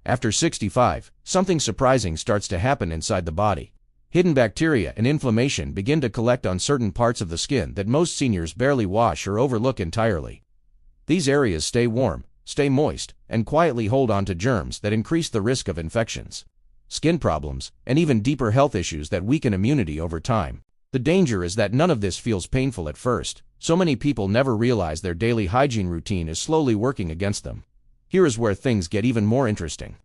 After 65, something surprising starts to happen inside the body. Hidden bacteria and inflammation begin to collect on certain parts of the skin that most seniors barely wash or overlook entirely. These areas stay warm, stay moist, and quietly hold on to germs that increase the risk of infections, skin problems, and even deeper health issues that weaken immunity over time. The danger is that none of this feels painful at first. So many people never realize their daily hygiene routine is slowly working against them. Here is where things get even more interesting.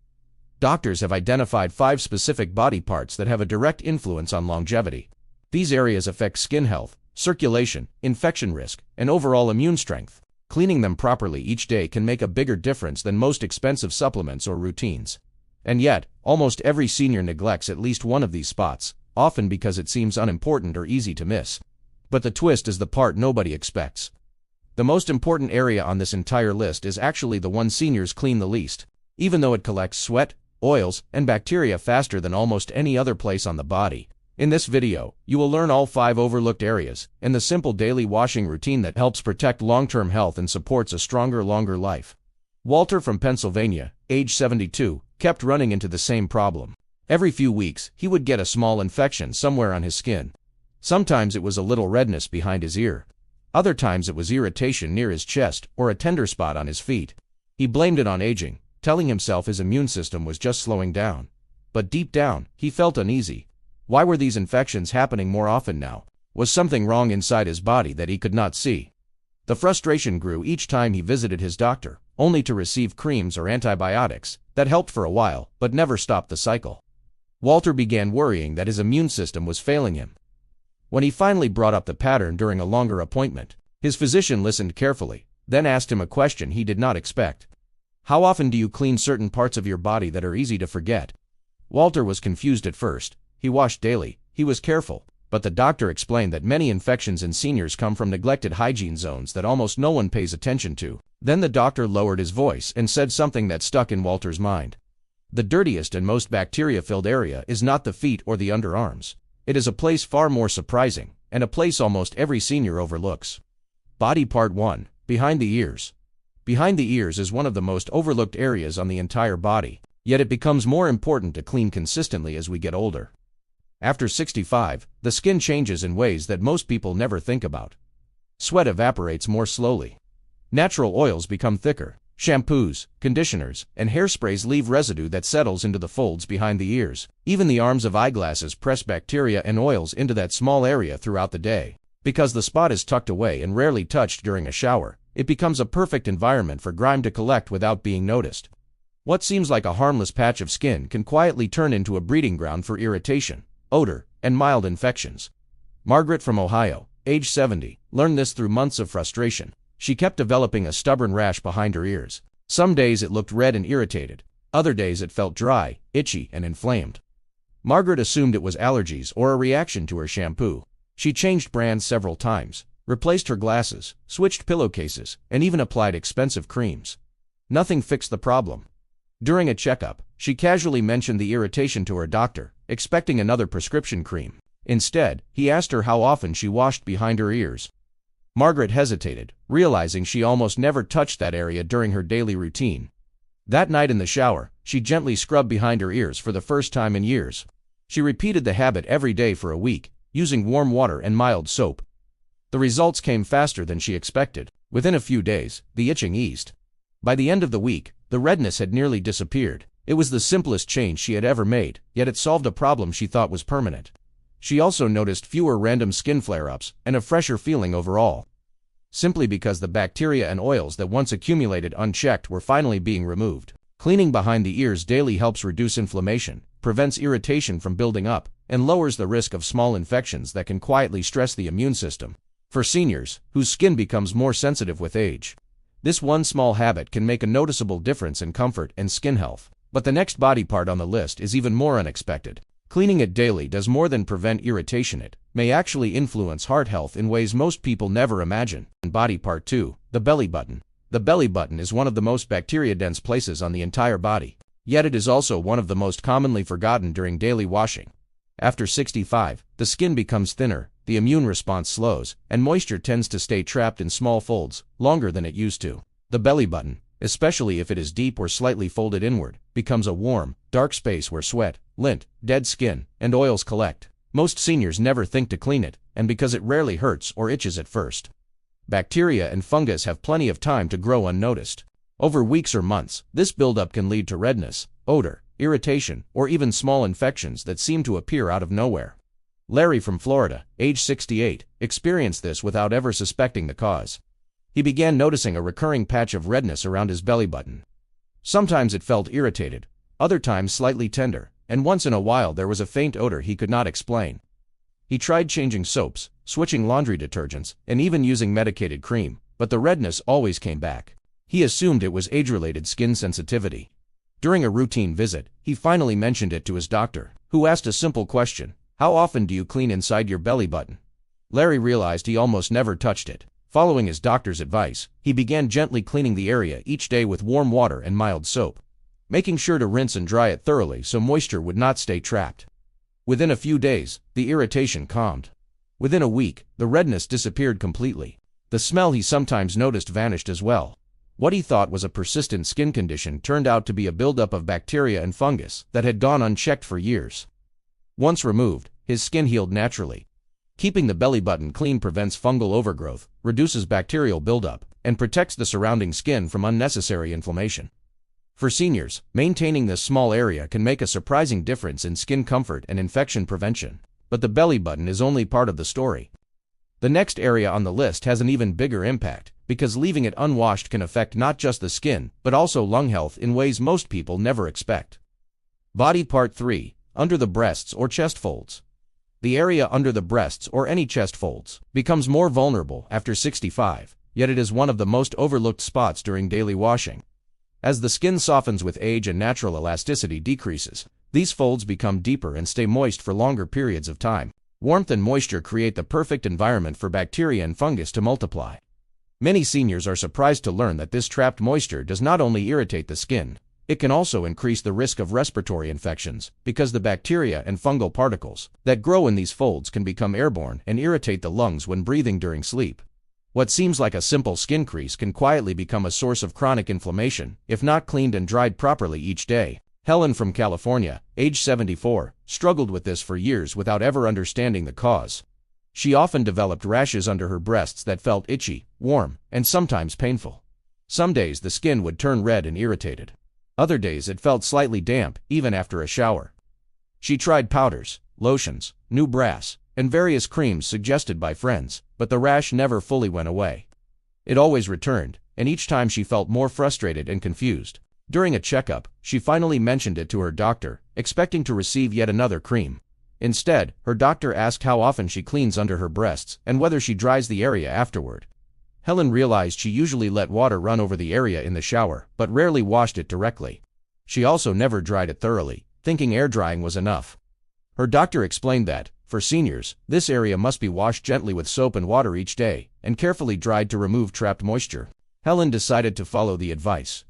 Doctors have identified 5 specific body parts that have a direct influence on longevity. These areas affect skin health, circulation, infection risk, and overall immune strength. Cleaning them properly each day can make a bigger difference than most expensive supplements or routines. And yet, almost every senior neglects at least one of these spots, often because it seems unimportant or easy to miss. But the twist is the part nobody expects. The most important area on this entire list is actually the one seniors clean the least, even though it collects sweat, oils, and bacteria faster than almost any other place on the body. In this video, you will learn all 5 overlooked areas and the simple daily washing routine that helps protect long-term health and supports a stronger, longer life. Walter from Pennsylvania, age 72, kept running into the same problem. Every few weeks, he would get a small infection somewhere on his skin. Sometimes it was a little redness behind his ear. Other times it was irritation near his chest or a tender spot on his feet. He blamed it on aging, telling himself his immune system was just slowing down. But deep down, he felt uneasy. Why were these infections happening more often now? Was something wrong inside his body that he could not see? The frustration grew each time he visited his doctor, only to receive creams or antibiotics that helped for a while but never stopped the cycle. Walter began worrying that his immune system was failing him. When he finally brought up the pattern during a longer appointment, his physician listened carefully, then asked him a question he did not expect. How often do you clean certain parts of your body that are easy to forget? Walter was confused at first. He washed daily, he was careful, but the doctor explained that many infections in seniors come from neglected hygiene zones that almost no one pays attention to. Then the doctor lowered his voice and said something that stuck in Walter's mind. The dirtiest and most bacteria-filled area is not the feet or the underarms. It is a place far more surprising, and a place almost every senior overlooks. Body part 1, behind the ears. Behind the ears is one of the most overlooked areas on the entire body, yet it becomes more important to clean consistently as we get older. After 65, the skin changes in ways that most people never think about. Sweat evaporates more slowly. Natural oils become thicker. Shampoos, conditioners, and hairsprays leave residue that settles into the folds behind the ears. Even the arms of eyeglasses press bacteria and oils into that small area throughout the day. Because the spot is tucked away and rarely touched during a shower, it becomes a perfect environment for grime to collect without being noticed. What seems like a harmless patch of skin can quietly turn into a breeding ground for irritation, odor, and mild infections. Margaret from Ohio, age 70, learned this through months of frustration. She kept developing a stubborn rash behind her ears. Some days it looked red and irritated. Other days it felt dry, itchy, and inflamed. Margaret assumed it was allergies or a reaction to her shampoo. She changed brands several times, replaced her glasses, switched pillowcases, and even applied expensive creams. Nothing fixed the problem. During a checkup, she casually mentioned the irritation to her doctor, expecting another prescription cream. Instead, he asked her how often she washed behind her ears. Margaret hesitated, realizing she almost never touched that area during her daily routine. That night in the shower, she gently scrubbed behind her ears for the first time in years. She repeated the habit every day for a week, using warm water and mild soap. The results came faster than she expected. Within a few days, the itching eased. By the end of the week, the redness had nearly disappeared. It was the simplest change she had ever made, yet it solved a problem she thought was permanent. She also noticed fewer random skin flare-ups and a fresher feeling overall. Simply because the bacteria and oils that once accumulated unchecked were finally being removed. Cleaning behind the ears daily helps reduce inflammation, prevents irritation from building up, and lowers the risk of small infections that can quietly stress the immune system. For seniors, whose skin becomes more sensitive with age, this one small habit can make a noticeable difference in comfort and skin health. But the next body part on the list is even more unexpected. Cleaning it daily does more than prevent irritation. It may actually influence heart health in ways most people never imagine. Body part 2, the belly button. The belly button is one of the most bacteria-dense places on the entire body. Yet it is also one of the most commonly forgotten during daily washing. After 65, the skin becomes thinner, the immune response slows, and moisture tends to stay trapped in small folds, longer than it used to. The belly button, especially if it is deep or slightly folded inward, becomes a warm, dark space where sweat, lint, dead skin, and oils collect. Most seniors never think to clean it, and because it rarely hurts or itches at first. Bacteria and fungus have plenty of time to grow unnoticed. Over weeks or months, this buildup can lead to redness, odor, irritation, or even small infections that seem to appear out of nowhere. Larry from Florida, age 68, experienced this without ever suspecting the cause. He began noticing a recurring patch of redness around his belly button. Sometimes it felt irritated, other times slightly tender, and once in a while there was a faint odor he could not explain. He tried changing soaps, switching laundry detergents, and even using medicated cream, but the redness always came back. He assumed it was age-related skin sensitivity. During a routine visit, he finally mentioned it to his doctor, who asked a simple question: "How often do you clean inside your belly button?" Larry realized he almost never touched it. Following his doctor's advice, he began gently cleaning the area each day with warm water and mild soap, making sure to rinse and dry it thoroughly so moisture would not stay trapped. Within a few days, the irritation calmed. Within a week, the redness disappeared completely. The smell he sometimes noticed vanished as well. What he thought was a persistent skin condition turned out to be a buildup of bacteria and fungus that had gone unchecked for years. Once removed, his skin healed naturally. Keeping the belly button clean prevents fungal overgrowth, reduces bacterial buildup, and protects the surrounding skin from unnecessary inflammation. For seniors, maintaining this small area can make a surprising difference in skin comfort and infection prevention. But the belly button is only part of the story. The next area on the list has an even bigger impact, because leaving it unwashed can affect not just the skin, but also lung health in ways most people never expect. Body Part 3. Under the breasts or chest folds. The area under the breasts or any chest folds becomes more vulnerable after 65, yet it is one of the most overlooked spots during daily washing. As the skin softens with age and natural elasticity decreases, these folds become deeper and stay moist for longer periods of time. Warmth and moisture create the perfect environment for bacteria and fungus to multiply. Many seniors are surprised to learn that this trapped moisture does not only irritate the skin, it can also increase the risk of respiratory infections, because the bacteria and fungal particles that grow in these folds can become airborne and irritate the lungs when breathing during sleep. What seems like a simple skin crease can quietly become a source of chronic inflammation if not cleaned and dried properly each day. Helen from California, age 74, struggled with this for years without ever understanding the cause. She often developed rashes under her breasts that felt itchy, warm, and sometimes painful. Some days the skin would turn red and irritated. Other days it felt slightly damp, even after a shower. She tried powders, lotions, new brass, and various creams suggested by friends, but the rash never fully went away. It always returned, and each time she felt more frustrated and confused. During a checkup, she finally mentioned it to her doctor, expecting to receive yet another cream. Instead, her doctor asked how often she cleans under her breasts and whether she dries the area afterward. Helen realized she usually let water run over the area in the shower, but rarely washed it directly. She also never dried it thoroughly, thinking air drying was enough. Her doctor explained that, for seniors, this area must be washed gently with soap and water each day, and carefully dried to remove trapped moisture. Helen decided to follow the advice.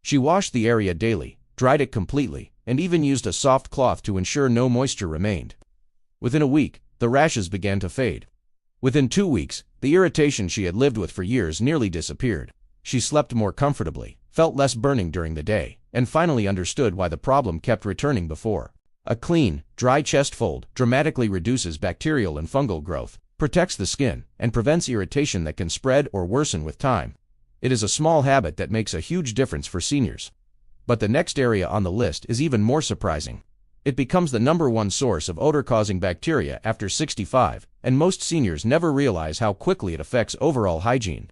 She washed the area daily, dried it completely, and even used a soft cloth to ensure no moisture remained. Within a week, the rashes began to fade. Within 2 weeks, the irritation she had lived with for years nearly disappeared. She slept more comfortably, felt less burning during the day, and finally understood why the problem kept returning before. A clean, dry chest fold dramatically reduces bacterial and fungal growth, protects the skin, and prevents irritation that can spread or worsen with time. It is a small habit that makes a huge difference for seniors. But the next area on the list is even more surprising. It becomes the #1 source of odor-causing bacteria after 65, and most seniors never realize how quickly it affects overall hygiene.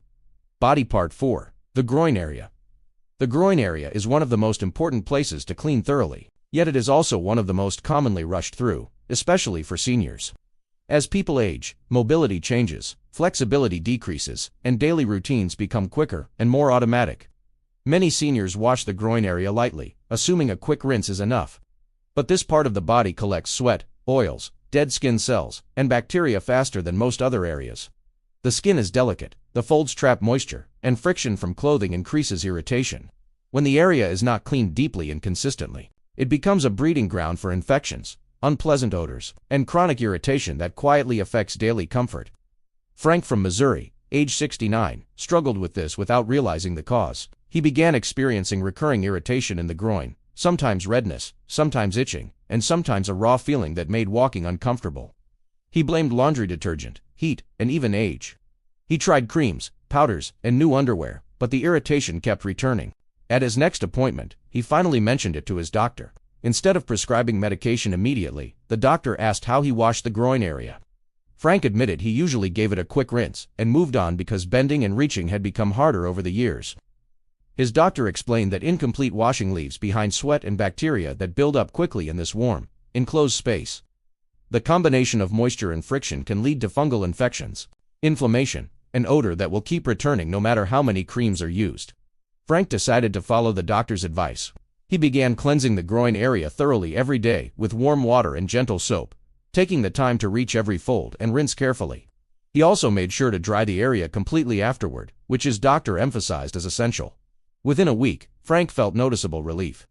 Body Part 4. The groin area. The groin area is one of the most important places to clean thoroughly, yet it is also one of the most commonly rushed through, especially for seniors. As people age, mobility changes, flexibility decreases, and daily routines become quicker and more automatic. Many seniors wash the groin area lightly, assuming a quick rinse is enough. But this part of the body collects sweat, oils, dead skin cells, and bacteria faster than most other areas. The skin is delicate, the folds trap moisture, and friction from clothing increases irritation. When the area is not cleaned deeply and consistently, it becomes a breeding ground for infections, unpleasant odors, and chronic irritation that quietly affects daily comfort. Frank from Missouri, age 69, struggled with this without realizing the cause. He began experiencing recurring irritation in the groin, sometimes redness, sometimes itching, and sometimes a raw feeling that made walking uncomfortable. He blamed laundry detergent, heat, and even age. He tried creams, powders, and new underwear, but the irritation kept returning. At his next appointment, he finally mentioned it to his doctor. Instead of prescribing medication immediately, the doctor asked how he washed the groin area. Frank admitted he usually gave it a quick rinse and moved on because bending and reaching had become harder over the years. His doctor explained that incomplete washing leaves behind sweat and bacteria that build up quickly in this warm, enclosed space. The combination of moisture and friction can lead to fungal infections, inflammation, and odor that will keep returning no matter how many creams are used. Frank decided to follow the doctor's advice. He began cleansing the groin area thoroughly every day with warm water and gentle soap, taking the time to reach every fold and rinse carefully. He also made sure to dry the area completely afterward, which his doctor emphasized as essential. Within a week, Frank felt noticeable relief.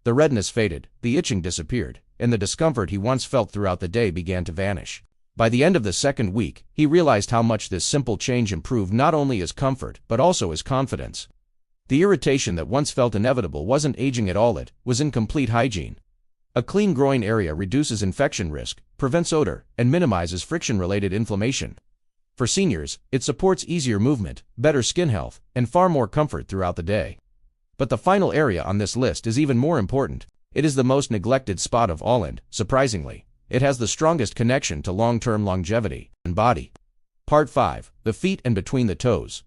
The redness faded, the itching disappeared, and the discomfort he once felt throughout the day began to vanish. By the end of the second week, he realized how much this simple change improved not only his comfort but also his confidence. The irritation that once felt inevitable wasn't aging at all, it was incomplete hygiene. A clean groin area reduces infection risk, prevents odor, and minimizes friction-related inflammation. For seniors, it supports easier movement, better skin health, and far more comfort throughout the day. But the final area on this list is even more important. It is the most neglected spot of all and, surprisingly, it has the strongest connection to long-term longevity and body. Part 5. The feet and between the toes.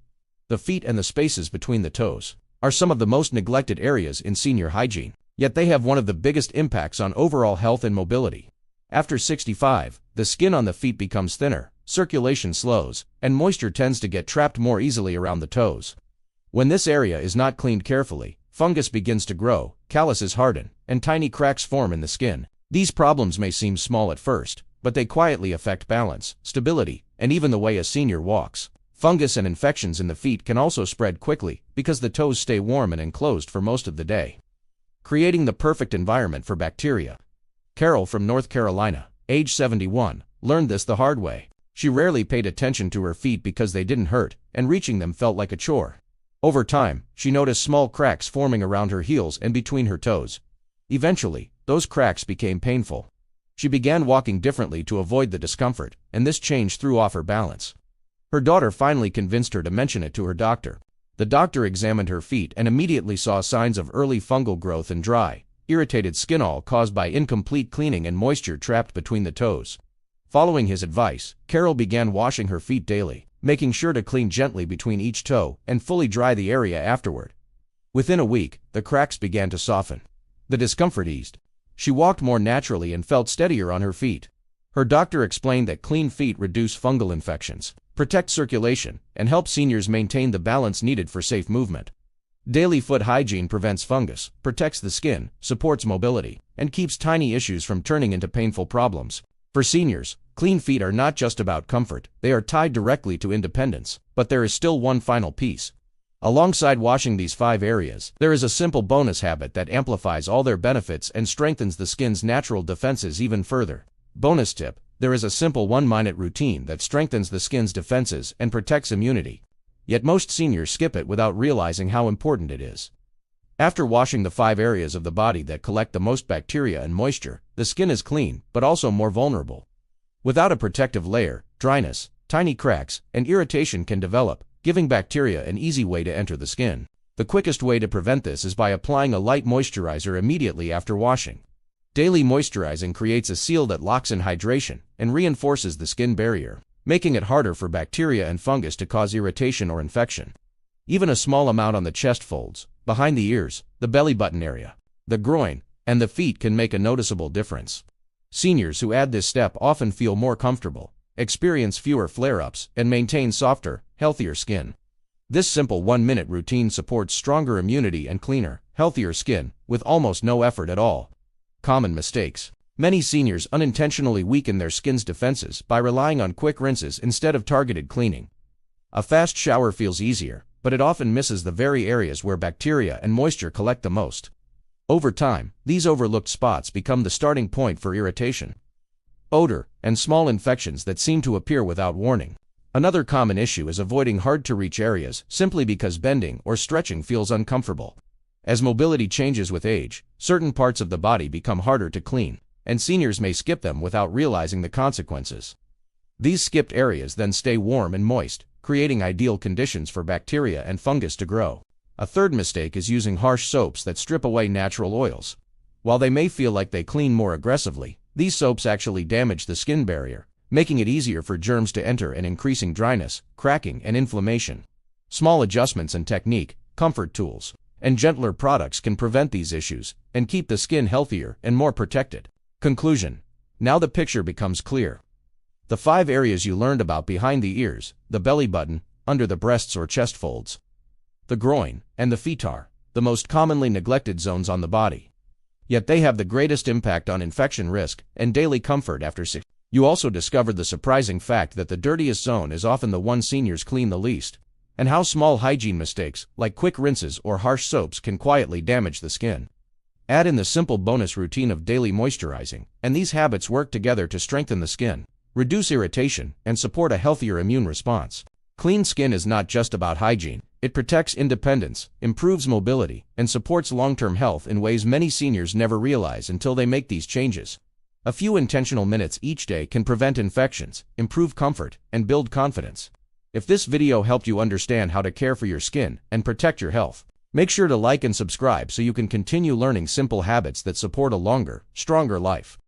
The feet and the spaces between the toes are some of the most neglected areas in senior hygiene, yet they have one of the biggest impacts on overall health and mobility. After 65, the skin on the feet becomes thinner, circulation slows, and moisture tends to get trapped more easily around the toes. When this area is not cleaned carefully, fungus begins to grow, calluses harden, and tiny cracks form in the skin. These problems may seem small at first, but they quietly affect balance, stability, and even the way a senior walks. Fungus and infections in the feet can also spread quickly because the toes stay warm and enclosed for most of the day, creating the perfect environment for bacteria. Carol from North Carolina, age 71, learned this the hard way. She rarely paid attention to her feet because they didn't hurt, and reaching them felt like a chore. Over time, she noticed small cracks forming around her heels and between her toes. Eventually, those cracks became painful. She began walking differently to avoid the discomfort, and this change threw off her balance. Her daughter finally convinced her to mention it to her doctor. The doctor examined her feet and immediately saw signs of early fungal growth and dry, irritated skin, all caused by incomplete cleaning and moisture trapped between the toes. Following his advice, Carol began washing her feet daily, making sure to clean gently between each toe and fully dry the area afterward. Within a week, the cracks began to soften. The discomfort eased. She walked more naturally and felt steadier on her feet. Her doctor explained that clean feet reduce fungal infections, protect circulation, and help seniors maintain the balance needed for safe movement. Daily foot hygiene prevents fungus, protects the skin, supports mobility, and keeps tiny issues from turning into painful problems. For seniors, clean feet are not just about comfort, they are tied directly to independence. But there is still one final piece. Alongside washing these 5 areas, there is a simple bonus habit that amplifies all their benefits and strengthens the skin's natural defenses even further. Bonus tip: there is a simple 1-minute routine that strengthens the skin's defenses and protects immunity. Yet most seniors skip it without realizing how important it is. After washing the 5 areas of the body that collect the most bacteria and moisture, the skin is clean, but also more vulnerable. Without a protective layer, dryness, tiny cracks, and irritation can develop, giving bacteria an easy way to enter the skin. The quickest way to prevent this is by applying a light moisturizer immediately after washing. Daily moisturizing creates a seal that locks in hydration and reinforces the skin barrier, making it harder for bacteria and fungus to cause irritation or infection. Even a small amount on the chest folds, behind the ears, the belly button area, the groin, and the feet can make a noticeable difference. Seniors who add this step often feel more comfortable, experience fewer flare-ups, and maintain softer, healthier skin. This simple 1-minute routine supports stronger immunity and cleaner, healthier skin, with almost no effort at all. Common mistakes. Many seniors unintentionally weaken their skin's defenses by relying on quick rinses instead of targeted cleaning. A fast shower feels easier, but it often misses the very areas where bacteria and moisture collect the most. Over time, these overlooked spots become the starting point for irritation, odor, and small infections that seem to appear without warning. Another common issue is avoiding hard-to-reach areas simply because bending or stretching feels uncomfortable. As mobility changes with age, certain parts of the body become harder to clean, and seniors may skip them without realizing the consequences. These skipped areas then stay warm and moist, creating ideal conditions for bacteria and fungus to grow. A third mistake is using harsh soaps that strip away natural oils. While they may feel like they clean more aggressively, these soaps actually damage the skin barrier, making it easier for germs to enter and increasing dryness, cracking, and inflammation. Small adjustments in technique, comfort tools, and gentler products can prevent these issues and keep the skin healthier and more protected. Conclusion. Now the picture becomes clear. The 5 areas you learned about behind the ears, the belly button, under the breasts or chest folds, the groin, and the feet are the most commonly neglected zones on the body. Yet they have the greatest impact on infection risk and daily comfort after 6. You also discovered the surprising fact that the dirtiest zone is often the one seniors clean the least, and how small hygiene mistakes, like quick rinses or harsh soaps, can quietly damage the skin. Add in the simple bonus routine of daily moisturizing, and these habits work together to strengthen the skin, reduce irritation, and support a healthier immune response. Clean skin is not just about hygiene. It protects independence, improves mobility, and supports long-term health in ways many seniors never realize until they make these changes. A few intentional minutes each day can prevent infections, improve comfort, and build confidence. If this video helped you understand how to care for your skin and protect your health, make sure to like and subscribe so you can continue learning simple habits that support a longer, stronger life.